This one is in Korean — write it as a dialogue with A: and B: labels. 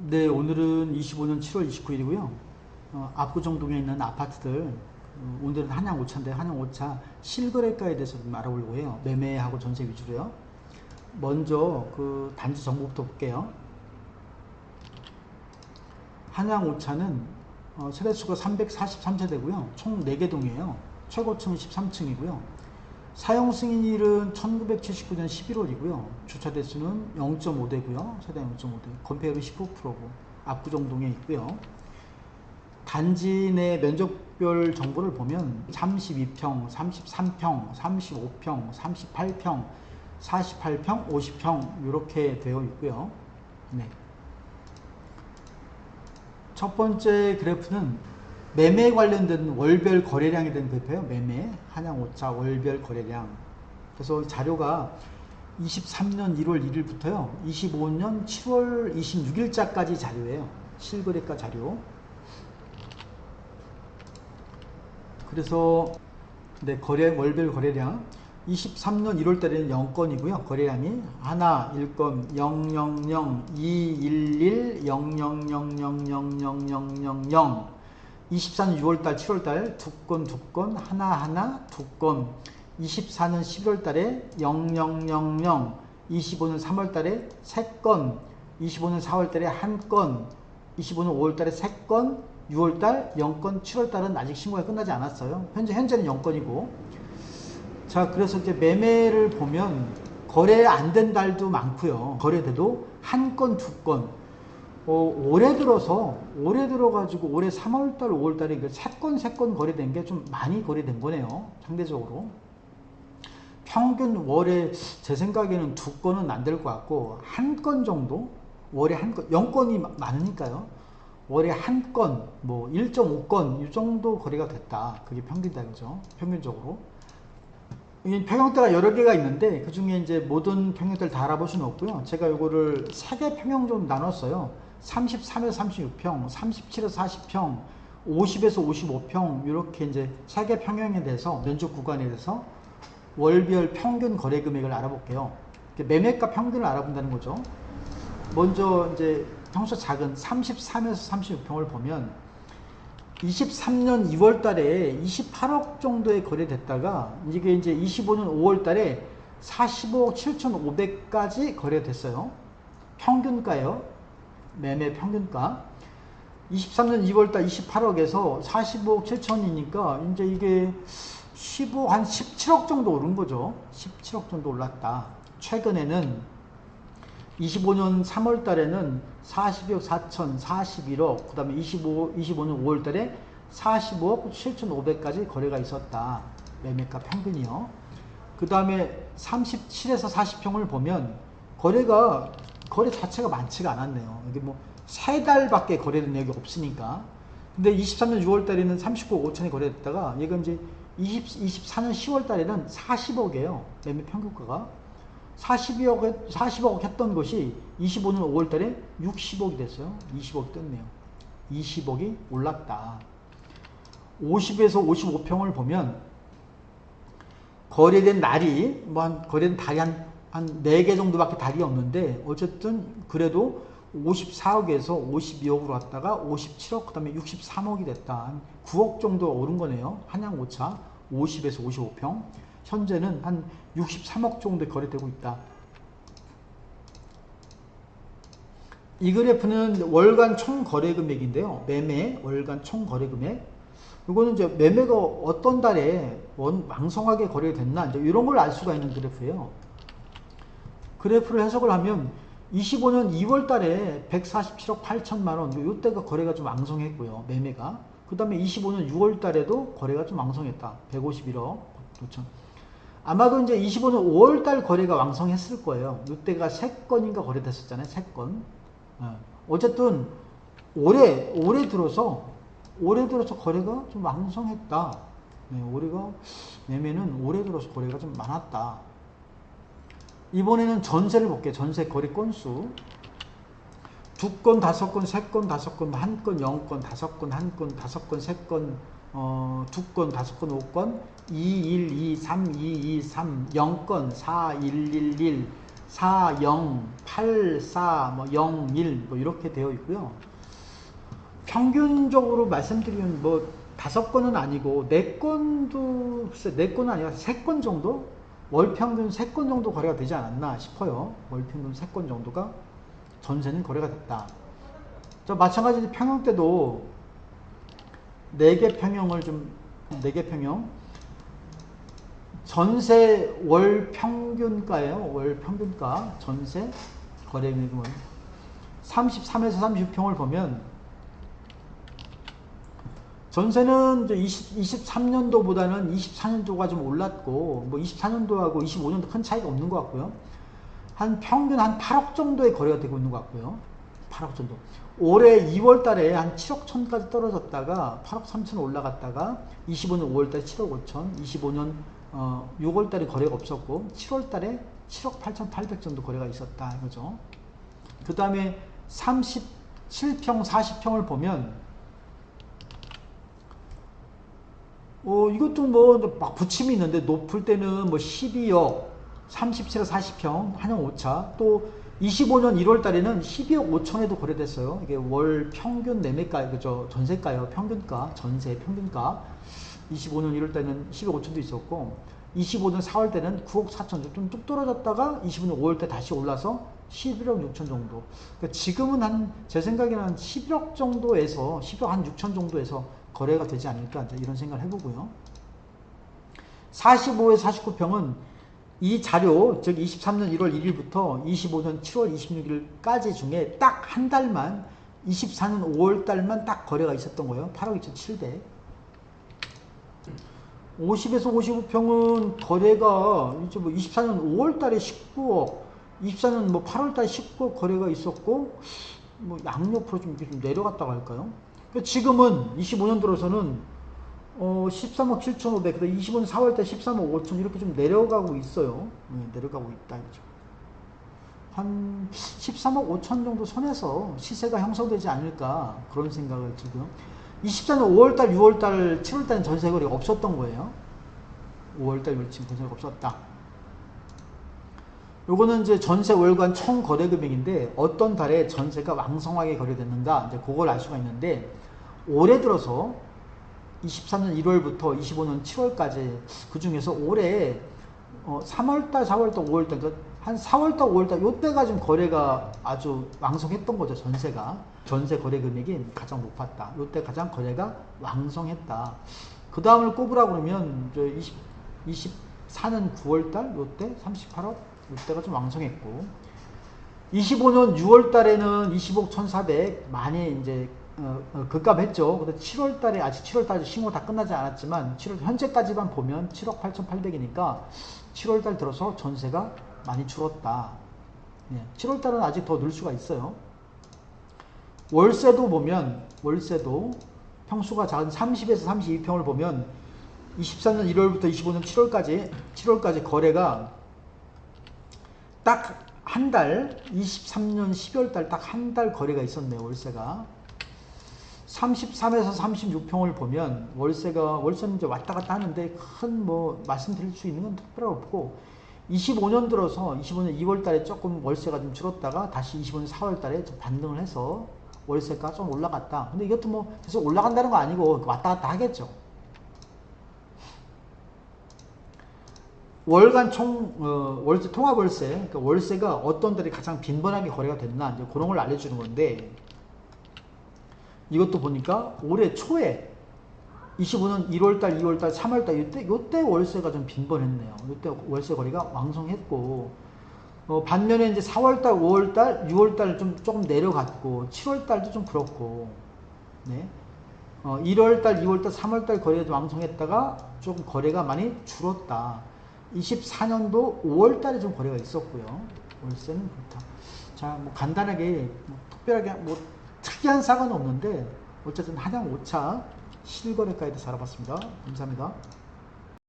A: 네, 오늘은 25년 7월 29일이고요. 압구정동에 있는 아파트들, 오늘은 한양 5차인데 한양 5차 실거래가에 대해서 좀 알아보려고 해요. 매매하고 전세 위주로요. 먼저 그 단지 정보부터 볼게요. 한양 5차는 세대수가 343세대고요. 총 4개 동이에요. 최고층은 13층이고요. 사용 승인일은 1979년 11월이고요. 주차 대수는 0.5대고요. 세대 0.5대. 건폐율은 19%고 압구정동에 있고요. 단지 내 면적별 정보를 보면 32평, 33평, 35평, 38평, 48평, 50평 이렇게 되어 있고요. 네. 첫 번째 그래프는 매매 관련된 월별 거래량에 대한 그래프예요. 매매 한양 5차 월별 거래량. 그래서 자료가 23년 1월 1일부터요. 25년 7월 26일자까지 자료예요. 실거래가 자료. 그래서 네, 월별 거래량 23년 1월 달에는 0건이고요. 거래량이 하나 1건 000 211 000000000 24년 6월달 7월달 2건 하나하나 2건 24년 11월달에 0000 25년 3월달에 3건 25년 4월달에 1건 25년 5월달에 3건 6월달 0건 7월달은 아직 신고가 끝나지 않았어요. 현재는 0건이고 자 그래서 이제 매매를 보면 거래 안 된 달도 많고요. 거래돼도 1건 2건 올해 들어가지고 올해 3월달 5월달에 3건 거래된 게 좀 많이 거래된 거네요. 상대적으로 평균 월에 제 생각에는 2건은 안 될 것 같고 1건 정도 월에 1건 0건이 많으니까요. 월에 1건 뭐 1.5건 이 정도 거래가 됐다. 그게 평균이다 그죠? 평균적으로 평형대가 여러 개가 있는데 그 중에 이제 모든 평형대를 다 알아볼 수는 없고요. 제가 요거를 3개 평형 좀 나눴어요. 33에서 36평, 37에서 40평, 50에서 55평 이렇게 이제 3개 평형에 대해서 면적 구간에 대해서 월별 평균 거래 금액을 알아볼게요. 매매가 평균을 알아본다는 거죠. 먼저 이제 평수 작은 33에서 36평을 보면 23년 2월 달에 28억 정도에 거래됐다가 이게 이제 25년 5월 달에 45억 7,500까지 거래됐어요. 평균가요. 매매 평균가. 23년 2월 달 28억에서 45억 7천이니까 이제 이게 15, 한 17억 정도 오른 거죠. 17억 정도 올랐다. 최근에는 25년 3월 달에는 42억 4천, 41억, 그 다음에 25년 5월 달에 45억 7,500까지 거래가 있었다. 매매가 평균이요. 그 다음에 37에서 40평을 보면 거래 자체가 많지가 않았네요. 이게 뭐 3달밖에 거래된 내역이 없으니까. 근데 23년 6월 달에는 39억 5천이 거래됐다가 얘가 이제 24년 10월 달에는 40억이에요. 매매 평균가가. 40억 했던 것이 25년 5월 달에 60억이 됐어요. 20억이 떴네요. 20억이 올랐다. 50에서 55평을 보면 거래된 날이 거래된 달이 한 4개 정도밖에 달이 없는데 어쨌든 그래도 54억에서 52억으로 왔다가 57억 그 다음에 63억이 됐다. 한 9억 정도 오른 거네요. 한양 5차 50에서 55평 현재는 한 63억 정도에 거래되고 있다. 이 그래프는 월간 총 거래 금액인데요. 매매 월간 총 거래 금액. 이거는 이제 매매가 어떤 달에 왕성하게 거래됐나 이제 이런 걸 알 수가 있는 그래프예요. 그래프를 해석을 하면 25년 2월 달에 147억 8천만 원 이때가 거래가 좀 왕성했고요. 매매가. 그 다음에 25년 6월 달에도 거래가 좀 왕성했다. 151억 5천. 아마도 이제 25년 5월달 거래가 왕성했을 거예요. 이때가 3건인가 거래됐었잖아요. 3건. 어쨌든 올해 들어서 거래가 좀 왕성했다. 매매는 올해 들어서 거래가 좀 많았다. 이번에는 전세를 볼게요. 전세 거래 건수. 2건, 5건, 3건, 5건, 1건, 0건, 5건, 1건, 5건, 3건, 2건, 5건, 5건, 2, 1, 2, 3, 2, 2, 3, 0건, 4, 1, 1, 1, 40, 84, 뭐 01, 뭐 이렇게 되어 있고요. 평균적으로 말씀드리면 뭐 5건은 아니고 4건도 글쎄 4건은 아니라 3건 정도? 월 평균 3건 정도 거래가 되지 않았나 싶어요. 월 평균 3건 정도가 전세는 거래가 됐다. 마찬가지로 평형 때도 4개 평형을 좀 4개 평형 전세 월 평균가예요. 월 평균가 전세 거래 금액은 33에서 36평을 보면 전세는 이제 23년도보다는 24년도가 좀 올랐고 뭐 24년도하고 25년도 큰 차이가 없는 것 같고요. 한 평균 한 8억 정도의 거래가 되고 있는 것 같고요. 8억 정도. 올해 2월 달에 한 7억 천까지 떨어졌다가 8억 3천 올라갔다가 25년 5월 달에 7억 5천, 25년 6월 달에 거래가 없었고 7월 달에 7억 8천 8백 정도 거래가 있었다 이거죠. 그 다음에 37평, 40평을 보면 이것도 뭐 막 부침이 있는데 높을 때는 뭐 12억, 37억 40평, 한영 5차, 또 25년 1월 달에는 12억 5천에도 거래됐어요. 이게 월 평균 매매가, 그죠? 전세가요. 평균가, 전세 평균가. 25년 1월 달에는 12억 5천도 있었고, 25년 4월 때는 9억 4천, 좀 뚝 떨어졌다가 25년 5월 때 다시 올라서 11억 6천 정도. 그러니까 지금은 제 생각에는 한 11억 정도에서, 11억 한 6천 정도에서 거래가 되지 않을까, 이런 생각을 해보고요. 45에 49평은 이 자료, 즉 23년 1월 1일부터 25년 7월 26일까지 중에 딱 한 달만, 24년 5월 달만 딱 거래가 있었던 거예요. 8억 2,700. 50에서 55평은 거래가 이제 뭐 24년 5월 달에 19억, 24년 뭐 8월 달에 19억 거래가 있었고, 뭐 양옆으로 좀 내려갔다고 할까요? 지금은 25년 들어서는 13억 7,500, 25년 4월 달 13억 5천 이렇게 좀 내려가고 있어요. 내려가고 있다 이죠. 한 13억 5천 정도 선에서 시세가 형성되지 않을까 그런 생각을 지금. 24년 5월달, 6월달, 7월달은 전세 거래가 없었던 거예요. 5월달, 6월달 전세가 없었다. 요거는 이제 전세 월간 총 거래 금액인데 어떤 달에 전세가 왕성하게 거래됐는가 이제 그걸 알 수가 있는데 올해 들어서 23년 1월부터 25년 7월까지 그 중에서 올해 3월달, 4월달, 5월달 한 4월달, 5월달 요때가 좀 거래가 아주 왕성했던 거죠. 전세 거래 금액이 가장 높았다. 요때 가장 거래가 왕성했다. 그 다음을 꼽으라고 그러면 24년 9월달 요때 38억 요때가 좀 왕성했고 25년 6월 달에는 20억 1,400 많이 이제 급감했죠. 근데 7월 달에 아직 7월 달에 신고 다 끝나지 않았지만 7월 현재까지만 보면 7억 8,800이니까 7월 달 들어서 전세가 많이 줄었다. 7월 달은 아직 더 늘 수가 있어요. 월세도 보면 월세도 평수가 작은 30에서 32평을 보면 24년 1월부터 25년 7월까지 거래가 딱 한 달, 23년 12월 달 딱 한 달 거래가 있었네요. 월세가 33에서 36평을 보면 월세는 이제 왔다 갔다 하는데 큰 뭐 말씀드릴 수 있는 건 특별히 없고 25년 들어서 25년 2월 달에 조금 월세가 좀 줄었다가 다시 25년 4월 달에 좀 반등을 해서 월세가 좀 올라갔다. 근데 이것도 뭐 계속 올라간다는 거 아니고 왔다 갔다 하겠죠. 월간 월세 통합월세, 그러니까 월세가 어떤 달에 가장 빈번하게 거래가 됐나 이제 그런 걸 알려주는 건데 이것도 보니까 올해 초에 25년 1월달, 2월달, 3월달 요때 월세가 좀 빈번했네요. 요때 월세 거래가 왕성했고 반면에 이제 4월달, 5월달, 6월달 좀 조금 내려갔고 7월달도 좀 그렇고 1월달, 2월달, 3월달 거래가 왕성했다가 조금 거래가 많이 줄었다. 24년도 5월달에 좀 거래가 있었고요. 월세는 그렇다. 자, 뭐 간단하게 특별하게 뭐 특이한 사고는 없는데 어쨌든 한양 5차 실거래가에 대해서 알아봤습니다. 감사합니다.